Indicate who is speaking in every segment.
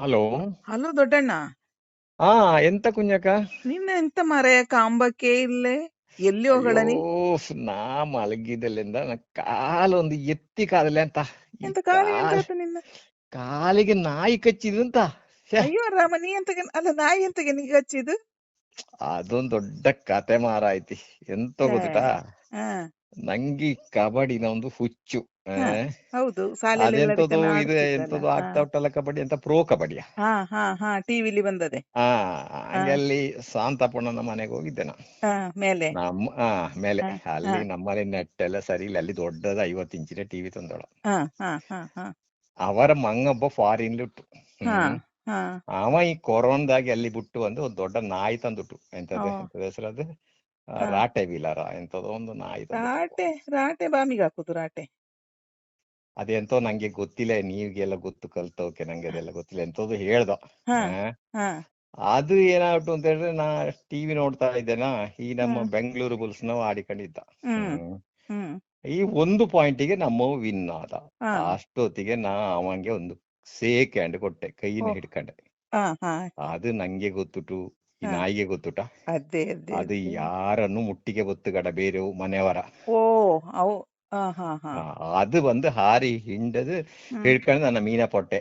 Speaker 1: Hello.
Speaker 2: Hello ದೊಡ್ಡಣ್ಣ.
Speaker 1: ಹಾ, ಎಂತ ಕುഞ്ഞಕ್ಕ?
Speaker 2: ನಿನ್ನ ಎಂತ ಮಾರಾಯ ಕಾಂಬಕ್ಕೆ ಇಲ್ಲೇ ಎಲ್ಲಿ
Speaker 1: ಅಯ್ಯೋ,
Speaker 2: ಹೋಗಳನಿ?
Speaker 1: ನಾ ಮಲಗಿದಲ್ಲಿಂದ ಕಾಲೊಂದು ಎತ್ತಿ ಕಾದಲೆ ಅಂತ. ಈ
Speaker 2: ಎಂತ ಕಾಲಿಗೆ ಎಂತ
Speaker 1: ಕಾಲ್
Speaker 2: ಆಯ್ತು ನಿನ್ನ?
Speaker 1: ಕಾಲಿಗೆ ನಾಯಿ ಕಚ್ಚಿದಂತ. ಛೆ,
Speaker 2: ಅಯ್ಯೋ ರಾಮ, ನೀ ಎಂತಗೆ ಅಲ್ಲ ನಾಯಿ ಎಂತಗೆ ನೀಗ ಹಚ್ಚಿದು?
Speaker 1: ಅದೊಂದ್ ದೊಡ್ಡ ಕತೆ ಮಾರಾಯ್ತಿ. ಎಂತ
Speaker 2: ಛೇ.
Speaker 1: ಗೊತ್ತುಟಾ,
Speaker 2: ಹಾ
Speaker 1: ನಂಗೆ ಕಬಡ್ಡಿನ ಒಂದು ಹುಚ್ಚು.
Speaker 2: ಹಾ. ಹೌದು, ಶಾಲೆಯಲ್ಲೆಲ್ಲ
Speaker 1: ಅದೆಂತದ್ದು
Speaker 2: ಅದಕ್ಕೆ
Speaker 1: ಇದು
Speaker 2: ಆಡ್ತಿದ್ದಲ್ಲ.
Speaker 1: ಎಂತದ್ದು
Speaker 2: ಹಾ
Speaker 1: ಆಗ್ತಾ ಉಂಟಲ್ಲ ಕಬಡ್ಡಿ, ಅಂತ ಪ್ರೋ ಕಬಡ್ಡಿಯ.
Speaker 2: ಹಾ ಹಾ ಹಾ, ಟಿವಿಲಿ ಬಂದದೆ.
Speaker 1: ಹಾ,
Speaker 2: ಹಾ
Speaker 1: ಹಂಗೆ ಅಲ್ಲಿ ಶಾಂತಪ್ಪಣ್ಣನ ಮನೆಗೆ ಹೋಗಿದ್ದೆ ನಾನು.
Speaker 2: ಹಾ. ಮೇಲೆ.
Speaker 1: ಮೇಲೆ
Speaker 2: ಹಾ ಹಾ
Speaker 1: ಅಲ್ಲಿ ನಮ್ಮಲ್ಲಿ ನೆಟ್ ಎಲ್ಲ ಸರಿ ಇಲ್ಲ, ಅಲ್ಲಿ ದೊಡ್ಡದ 50 ಇಂಚಿನ ಟಿವಿ ತಂದೋಳ.
Speaker 2: ಹಾ ಹಾ ಹಾ ಹಾ
Speaker 1: ಅವರ ಮಂಗೊಬ್ಬ ಫಾರಿನ್ಲಿ ಉಂಟು.
Speaker 2: ಹಾ
Speaker 1: ಹ್ಮ್
Speaker 2: ಹಾ.
Speaker 1: ಅವ ಈ ಕೊರೋನಾದಾಗಿ ಅಲ್ಲಿ ಬಿಟ್ಟು ಒಂದು ದೊಡ್ಡ ನಾಯಿ ತಂದುಟ್ಟು.
Speaker 2: ಓ.
Speaker 1: ಎಂತದ ಹೆಸರದು?
Speaker 2: ಹಾ.
Speaker 1: ರಾಟೆ ವೀಲರ ಎಂತದೋ ಒಂದು ನಾಯಿ ತಂದುಟ್ಟು.
Speaker 2: ರಾಟೆ ರಾಟೆ ಬಾಮಿಗೆ ಹಾಕುದು ರಾಟೆ.
Speaker 1: ಅದೆಂತೋ ನಂಗೆ ಗೊತ್ತಿಲ್ಲ, ನೀವ್ಗೆಲ್ಲ ಗೊತ್ತು ಕಲ್ತೋಕೆ, ನಂಗೆ ಅದೆಲ್ಲ ಗೊತ್ತಿಲ್ಲ. ಎಂತದ್ದು ಹೇಳ್ದ.
Speaker 2: ಹಾ
Speaker 1: ಆ,
Speaker 2: ಹಾ
Speaker 1: ಅದು ಏನಾಗ್ಬಿಟ್ಟು ಅಂತ ಹೇಳಿದ್ರೆ, ನಾ ಟಿವಿ ನೋಡ್ತಾ ಇದ್ದೇನಾ, ಈ
Speaker 2: ಹಾ.
Speaker 1: ನಮ್ಮ ಬೆಂಗಳೂರು ಬುಲ್ಸ್ ನಾವು ಆಡಿಕೊಂಡಿದ್ದ.
Speaker 2: ಹ್ಮ್
Speaker 1: ಹ್ಮ್
Speaker 2: ಹ್ಮ್.
Speaker 1: ಈ ಒಂದು ಪಾಯಿಂಟಿಗೆ ನಮ್ಮವು ವಿನ್ ಆದ.
Speaker 2: ಹಾ.
Speaker 1: ಅಷ್ಟೊತ್ತಿಗೆ ನಾ ಅವಂಗೆ ಒಂದು ಸೇಕ್ ಹ್ಯಾಂಡ್ ಕೊಟ್ಟೆ,
Speaker 2: ಓ.
Speaker 1: ಕೈನ ಹಿಡ್ಕೊಂಡೆ.
Speaker 2: ಹಾ ಹಾ
Speaker 1: ಅದು ನಂಗೆ ಗೊತ್ತುಟು, ಈ
Speaker 2: ಹಾ.
Speaker 1: ನಾಯಿಗೆ ಗೊತ್ತುಟ.
Speaker 2: ಅದೇ ಅದೇ
Speaker 1: ಅದು
Speaker 2: ಅದೇ.
Speaker 1: ಯಾರನ್ನು ಮುಟ್ಟಿಗೆ ಬೊತ್ತುಗಡ, ಬೇರೆ ಮನೆಯವರ.
Speaker 2: ಓ. ಅವು. ಹಾ ಹಾ ಹಾ.
Speaker 1: ಆ, ಅದು ಬಂದು ಹಾರಿ ಹಿಂಡದು
Speaker 2: ಹ್ಮ್.
Speaker 1: ಹಿಡ್ಕೊಂಡು ನನ್ನ ಮೀನ ಪೊಟ್ಟೆ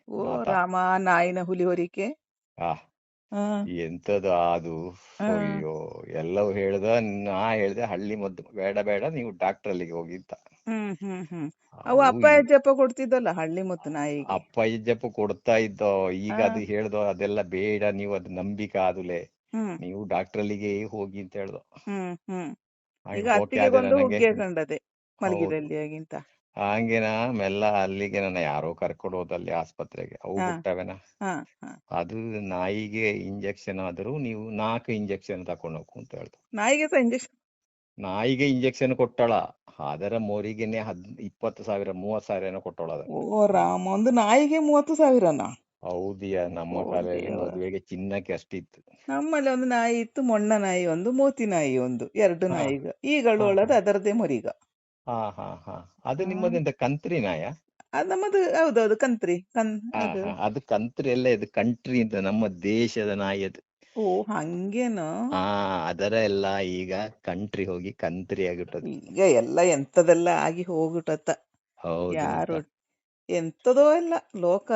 Speaker 2: ಓ
Speaker 1: ಆತ.
Speaker 2: ರಾಮ, ನಾಯಿನ ಹುಲಿ ಹೊರಿಕೆ.
Speaker 1: ಆ
Speaker 2: ಹಾ
Speaker 1: ಎಂತದ ಅದು.
Speaker 2: ಹಾ
Speaker 1: ಅಯ್ಯೋ, ಎಲ್ಲವೂ ಹೇಳ್ದ. ನಾ ಹೇಳ್ದೆ ಹಳ್ಳಿ ಮದ್ದು ಬೇಡ ಬೇಡ, ನೀವು ಡಾಕ್ಟರ್ ಅಲ್ಲಿಗೆ ಹೋಗಿದ್ದ.
Speaker 2: ಹ್ಮ್. ಅವು
Speaker 1: ಅವು
Speaker 2: ಅಪ್ಪ ಅಜ್ಜಪ್ಪ ಕೊಡ್ತಿದ್ದಲ್ಲ ಹಳ್ಳಿ ಮುತ್ತು ನಾಯಿಗೆ.
Speaker 1: ಅಪ್ಪ ಇಜ್ಜಪ್ಪ ಕೊಡ್ತಾ ಇದ್ದೋ. ಈಗ
Speaker 2: ಹಾ.
Speaker 1: ಅದು ಹೇಳ್ದೋ, ಅದೆಲ್ಲ ಬೇಡ, ನೀವು ಅದು ನಂಬಿಕೆ ಆದುಲೆ,
Speaker 2: ಹ್ಮ್
Speaker 1: ನೀವು ಡಾಕ್ಟರ್ ಅಲ್ಲಿಗೆ ಹೋಗಿ ಅಂತ ಹೇಳ್ದೋ.
Speaker 2: ಹ್ಮ್. ಈಗ
Speaker 1: ಹಾಗೆ ಓಕೆ
Speaker 2: ಅತ್ತಿಗೆ
Speaker 1: ಆದ್ರೆ
Speaker 2: ಗೊಂದು
Speaker 1: ನಂಗೆ.
Speaker 2: ಹುಗ್ಗೆ ಕಂಡದೆ
Speaker 1: ಹೌದು.
Speaker 2: ಮಲಗಿದಲ್ಲಿ ಆಗಿಂತ.
Speaker 1: ಹಂಗೆ ನಾ ಮೆಲ್ಲ ಅಲ್ಲಿಗೆ ನನ್ನ ಯಾರೋ ಕರ್ಕೊಂಡು ಹೋದಲ್ಲಿ ಆಸ್ಪತ್ರೆಗೆ, ಅವು
Speaker 2: ಹಾ
Speaker 1: ಬಿಟ್ಟವೆನ.
Speaker 2: ಹಾ ಹಾ.
Speaker 1: ಅದು ನಾಯಿಗೆ ಇಂಜೆಕ್ಷನ್ ಆದರೂ ನೀವು 4 ಇಂಜೆಕ್ಷನ್ ತಕೊಂಡು ಹೋಗು ಅಂತ ಹೇಳ್ದು.
Speaker 2: ನಾಯಿಗೆ ಸಹ ಇಂಜೆಕ್ಷನ್?
Speaker 1: ನಾಯಿಗೆ ಇಂಜೆಕ್ಷನ್ ಕೊಟ್ಟಳ, ಅದರ ಮೋರಿಗೆನೆ 20,000 30,000 ಏನೋ ಕೊಟ್ಟಳ ಅದಕ್ಕೆ.
Speaker 2: ಓ ರಾಮ, ಒಂದು ನಾಯಿಗೆ 30,000ನಾ?
Speaker 1: ಹೌದಿಯ,
Speaker 2: ಓ
Speaker 1: ನಮ್ಮ ಕಾಲದಲ್ಲಿ
Speaker 2: ದೇವ.
Speaker 1: ಮದುವೆಗೆ ಚಿನ್ನಕ್ಕೆ ಅಷ್ಟಿತ್ತು.
Speaker 2: ನಮ್ಮಲ್ಲಿ ಒಂದು ನಾಯಿ ಇತ್ತು, ಮೊಣ್ಣ ನಾಯಿ ಒಂದು, ಮೋತಿ ನಾಯಿ ಒಂದು, ಎರಡು
Speaker 1: ಹಾ
Speaker 2: ನಾಯಿಗ ಈಗಳು
Speaker 1: ಹಾ ಹಾ
Speaker 2: ಒಳದ ಅದರದೇ ಮೊರಿಗ.
Speaker 1: ಹಾ. ಅದು ನಿಮ್ಮದೆಂತ ಕಂತ್ರಿ ನಾಯ?
Speaker 2: ಅದು ನಮ್ಮದು, ಹೌದೌದು, ಕಂತ್ರಿ ಅದು.
Speaker 1: ಅದು ಕಂತ್ರಿ ಎಲ್ಲ, ಇದು ಕಂಟ್ರಿ ಅಂತ, ನಮ್ಮ ದೇಶದ ನಾಯಿ ಅದು.
Speaker 2: ಓ ಹಂಗೇನು?
Speaker 1: ಹಾ, ಅದರ ಎಲ್ಲ ಈಗ ಕಂಟ್ರಿ ಹೋಗಿ ಕಂತ್ರಿ ಆಗಿಬಿಟ್ಟದು.
Speaker 2: ಈಗ ಎಲ್ಲ ಎಂತದೆಲ್ಲ ಆಗಿ ಹೋಗ್ಬಿಟ್ಟತ್ತ.
Speaker 1: ಹೌದು
Speaker 2: ಯಾರು
Speaker 1: ಅಂತ.
Speaker 2: ಎಂತದೋ ಎಲ್ಲ ಲೋಕ.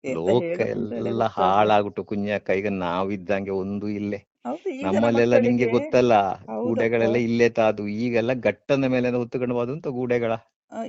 Speaker 2: ಎಂತ
Speaker 1: ಲೋಕ
Speaker 2: ಹೇಳಕುಂತೇಳಿ
Speaker 1: ಎಲ್ಲ
Speaker 2: ಗೊತ್ತಾಗ್ಲಿಲ್ಲ.
Speaker 1: ಹಾಳಾಗ್ಬಿಟ್ಟು ಕುഞ്ഞಕ್ಕ. ಈಗ ನಾವಿದ್ದಂಗೆ ಒಂದು ಇಲ್ಲೇ.
Speaker 2: ಹೌದು, ಈಗಿನ
Speaker 1: ನಮ್ಮಲ್ಲೆಲ್ಲ ನಿಂಗೆ
Speaker 2: ಮಕ್ಕಳಿಗೆ.
Speaker 1: ಗೊತ್ತಲ್ಲ,
Speaker 2: ಹೌದಪ್ಪ.
Speaker 1: ಗೂಡೆಗಳೆಲ್ಲ ಇಲ್ಲೇ ತಾದು. ಈಗೆಲ್ಲ ಗಟ್ಟನ ಮೇಲೆ ಹೊತ್ತುಕೊಂಡು ಹೋದಂತ ಗೂಡೆಗಳ.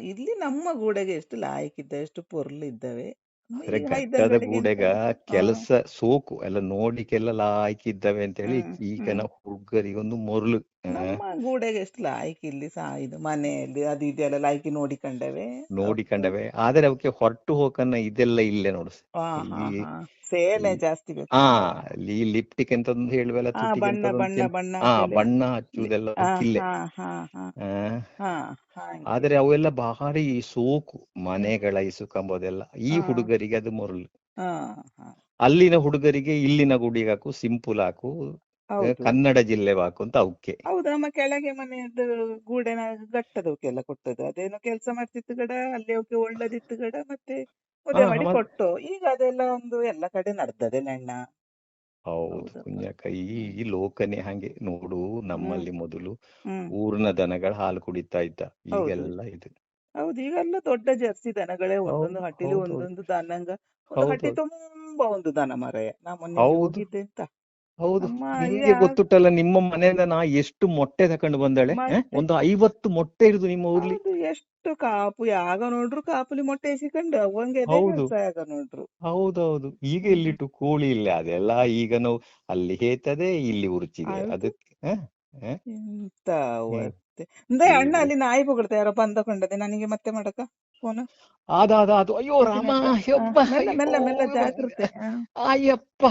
Speaker 2: ಇಲ್ಲಿ ನಮ್ಮ ಗೂಡೆಗೆ ಎಷ್ಟು ಲಾಯಕ್ಕಿದ್ದ, ಎಷ್ಟು ಪೊರ್ಲಿದ್ದವೆ.
Speaker 1: ಆದ್ರೆ
Speaker 2: ಈಗ
Speaker 1: ಗಟ್ಟದ
Speaker 2: ಹೈದಂಗಡಿಗಿಂತ.
Speaker 1: ಗೂಡೆಗ
Speaker 2: ಹಾ.
Speaker 1: ಕೆಲಸ ಸೋಕು ಎಲ್ಲ ನೋಡ್ಲಿಕ್ಕೆಲ್ಲ ಲಾಯ್ಕಿದ್ದಾವೆ ಅಂತೇಳಿ
Speaker 2: ಹ್ಮ್.
Speaker 1: ಈಗಿನ ಹುಡುಗರಿಗೊಂದು ಮೊರ್ಲು.
Speaker 2: ನಮ್ಮ ಗೋಡೆಗೆ ಎಷ್ಟು ಲಾಯ್ಕಿ ಇಲ್ಲಿ ಸಹ, ಇದು ಮನೆಯಲ್ಲಿ ಅದು ಇದೆಲ್ಲ ಲಾಯ್ಕಿ ನೋಡಿಕೊಂಡವೆ. ಒಟ್ಟು.
Speaker 1: ನೋಡಿಕೊಂಡವೆ. ಆದ್ರೆ ಅವಕ್ಕೆ ಹೊರಟು ಹೋಗನ್ನ ಇದೆಲ್ಲ ಇಲ್ಲೇ ನೋಡು.
Speaker 2: ಹಾ ಹಾ
Speaker 1: ಈ
Speaker 2: ಹಾ. ಸೇಲೆ
Speaker 1: ಈ-
Speaker 2: ಜಾಸ್ತಿ
Speaker 1: ಆ
Speaker 2: ಬೇಕಾಗ್ತವ.
Speaker 1: ಈ ಲಿಪ್ಟಿಕ್ ಎಂತಂದು ಹೇಳುವಲ್ಲ,
Speaker 2: ಹಾ,
Speaker 1: ತುಟಿಗೆ
Speaker 2: ಬಣ್ಣ
Speaker 1: ಎಂತದೊಂದು
Speaker 2: ಬಣ್ಣ ಬಣ್ಣ ಹಾಕಲೆ.
Speaker 1: ಬಣ್ಣ ಹಚ್ಚುವುದೆಲ್ಲ
Speaker 2: ಹಾ
Speaker 1: ಕಿಲ್ಲೆ.
Speaker 2: ಹಾ ಹಾ ಹಾ
Speaker 1: ಆ
Speaker 2: ಹಾ. ಹಾಗೆ.
Speaker 1: ಆದ್ರೆ ಅವೆಲ್ಲ ಭಾರಿ ಸೋಕು,
Speaker 2: ಹ್ಮ್.
Speaker 1: ಮನೆಗಳ ಇಸುಕಂಬೋದೆಲ್ಲ. ಈ
Speaker 2: ಹಾ
Speaker 1: ಹುಡುಗರಿಗೆ ಅದು ಮೊರಲು.
Speaker 2: ಹಾ ಹಾ.
Speaker 1: ಅಲ್ಲಿನ ಹುಡುಗರಿಗೆ ಇಲ್ಲಿನ ಗುಡಿಗೆ ಹಾಕು, ಸಿಂಪಲ್ ಹಾಕು,
Speaker 2: ಹೌದು
Speaker 1: ಕನ್ನಡ ಜಿಲ್ಲೆ ಹಾಕು ಅಂತ ಅವಕ್ಕೆ.
Speaker 2: ಹೌದು. ನಮ್ಮ ಕೆಳಗೆ ಮನೆಯದ್ದು ಗೂಡೆನ ಗಟ್ಟದವಕ್ಕೆಲ್ಲ ಕೊಟ್ಟದ್ದು, ಅದೇನೋ ಕೆಲಸ ಮಾಡ್ತಿತ್ತು ಗಡ, ಅಲ್ಲಿ ಅವಕ್ಕೆ ಒಳ್ಳೇದಿತ್ತು ಗಡ, ಮತ್ತೆ ಮದುವೆ ಮಾಡಿ
Speaker 1: ಮತ್
Speaker 2: ಕೊಟ್ಟು. ಈಗ ಅದೆಲ್ಲ ಒಂದು ಎಲ್ಲ ಕಡೆ ನಡ್ದದೆ ನೆಣ್ಣ.
Speaker 1: ಹೌದು
Speaker 2: ಹೌದಪ್ಪ.
Speaker 1: ಕುഞ്ഞಕ್ಕ.
Speaker 2: ಹ್ಮ್
Speaker 1: ಈ ಲೋಕನೇ ಹಂಗೆ ನೋಡು.
Speaker 2: ಹ್ಮ್
Speaker 1: ನಮ್ಮಲ್ಲಿ ಮೊದಲು
Speaker 2: ಹ್ಮ್.
Speaker 1: ಊರಿನ ದನಗಳ ಹಾಲು ಕುಡಿತಾ ಇದ್ದ,
Speaker 2: ಹೌದು
Speaker 1: ಈಗೆಲ್ಲ ಇದು.
Speaker 2: ಹೌದು. ಈಗೆಲ್ಲ ದೊಡ್ಡ ಜರ್ಸಿ ದನಗಳೇ, ಒಂದೊಂದು
Speaker 1: ಹೌದು
Speaker 2: ಹಟ್ಟಿಲಿ
Speaker 1: ಹೌದೌದು
Speaker 2: ಒಂದೊಂದು ದನಂಗ. ಒಂದು ಹಟ್ಟಿ
Speaker 1: ಹೌದೌದು
Speaker 2: ತುಂಬಾ ಒಂದು ದನ ಮರಯ. ನಾ ಮೊನ್ನೆ ಅಲ್ಲಿ
Speaker 1: ಹೌದು
Speaker 2: ಹೋಗಿದ್ದೆ ಅಂತ.
Speaker 1: ಹೌದು.
Speaker 2: ನಮ್ಮ ಅಲ್ಲಿ
Speaker 1: ನಿಂಗೆ ಗೊತ್ತುಂಟಲ್ಲ, ನಿಮ್ಮ ಮನೆಯಿಂದ ನಾ ಎಷ್ಟು ಮೊಟ್ಟೆ ತಕೊಂಡು ಬಂದಾಳೆ.
Speaker 2: ಮತ್ತೆ.
Speaker 1: ಒಂದು 50 ಮೊಟ್ಟೆ ಇರುದು ನಿಮ್ಮ ಊರ್ಲಿ.
Speaker 2: ಹೌದು, ಎಷ್ಟು ಕಾಪು, ಯಾಗ ನೋಡ್ರು ಕಾಪುಲಿ ಮೊಟ್ಟೆ ಎಸಿಕೊಂಡು ಅವಂಗೆ ಎದೆ
Speaker 1: ಹೌದು
Speaker 2: ಕೆಲ್ಸ ಯಾಗ ನೋಡ್ರು.
Speaker 1: ಹೌದೌದು. ಈಗ
Speaker 2: ಹ್ಮ್.
Speaker 1: ಎಲ್ಲಿಟ್ಟು ಕೋಳಿ ಇಲ್ಲ, ಅದೆಲ್ಲ ಈಗ ನಾವು ಅಲ್ಲಿ ಹೇತದೆ, ಇಲ್ಲಿ ಉರುಚಿದೆ
Speaker 2: ಹೌದು.
Speaker 1: ಅದಕ್ಕೆ. ಹ? ಹ?
Speaker 2: ಎಂತ
Speaker 1: ಹ್ಮ್.
Speaker 2: ಅವತ್ತೆ. ಅಂದ್ರೆ
Speaker 1: ಈ
Speaker 2: ಅಣ್ಣ ಅಲ್ಲಿ ನಾಯಿ ಬೊಗಳ್ತಾ ಯಾರೋ ಬಂದಕೊಂಡದೆ, ನನಗೆ ಮತ್ತೆ ಮಾಡಕ ಫೋನ್.
Speaker 1: ಅದು ಅಯ್ಯೋ ರಾಮ,
Speaker 2: ಮಾಡ್ತೀನಿ ಆಯ್ತಾ?
Speaker 1: ಯಪ್ಪ,
Speaker 2: ಮೆಲ್ಲ
Speaker 1: ಅಯ್ಯೋ
Speaker 2: ಮೆಲ್ಲ ಮೆಲ್ಲ ಜಾಗ್ರತೆ.
Speaker 1: ಅಯ್ಯಪ್ಪ.